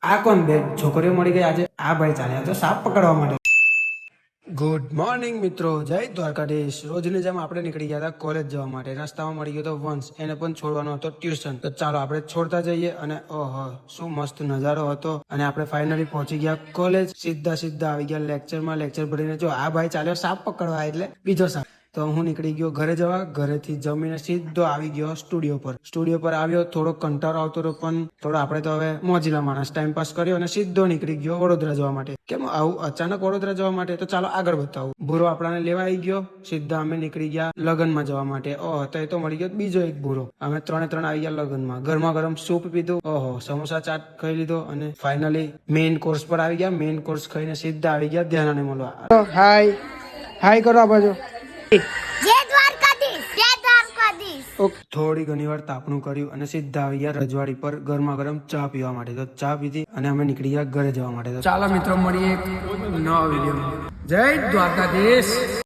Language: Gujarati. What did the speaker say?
આ કોણ બે છોકરીઓ મળી ગઈ આજે? આ ભાઈ ચાલ્યા તો સાપ પકડવા માટે. ગુડ મોર્નિંગ મિત્રો, જય દ્વારકાધીશ. રોજની જેમ આપણે નીકળી ગયા હતા કોલેજ જવા માટે. રસ્તામાં મળી ગયો તો વંશ, એને પણ છોડવાનો હતો ટ્યુશન. તો ચાલો આપણે છોડતા જઈએ. અને ઓહો શું મસ્ત નજારો હતો. અને આપણે ફાઇનલી પહોંચી ગયા કોલેજ. સીધા આવી ગયા લેક્ચરમાં. લેક્ચર ભરીને જો આ ભાઈ ચાલ્યો સાપ પકડવા, એટલે બીજો સાપ. તો હું નીકળી ગયો ઘરે જવા. ઘરેથી જમીને સીધો આવી ગયો સ્ટુડિયો પર. સ્ટુડિયો પર આવ્યો, થોડો કંટાળો આવતો હતો, પણ થોડો આપણે તો હવે મોજીલા માણસ, ટાઈમ પાસ કર્યો અને સીધો નીકળી ગયો વડોદરા જવા માટે. કેમ આવું અચાનક વડોદરા જવા માટે? તો ચાલો આગળ બતાવું. ભૂરો આપણાને લેવા આવી ગયો. સીધા અમે નીકળી ગયા લગ્નમાં જવા માટે. ઓહો, તો એ તો મળી ગયો બીજો એક ભૂરો. અમે ત્રણ આવી ગયા લગ્નમાં. ગરમા ગરમ સૂપ પીધું. ઓહો, સમોસા ચાટ ખાઈ લીધો. અને ફાઇનલી મેઇન કોર્સ પર આવી ગયા. મેઇન કોર્સ ખાઈને સીધા આવી ગયા ધ્યાનાને મળવા. હાય કરો આ બાજુ. થોડી ઘણી વાર તાપણું કર્યું અને સીધા આવી ગયા રજવાડી પર ગરમા ગરમ ચા પીવા માટે. તો ચા પીધી અને અમે નીકળી ગયા ઘરે જવા માટે. તો ચાલો મિત્રો, મળીએ એક નવા વિડીયો. જય દ્વારકાધીશ.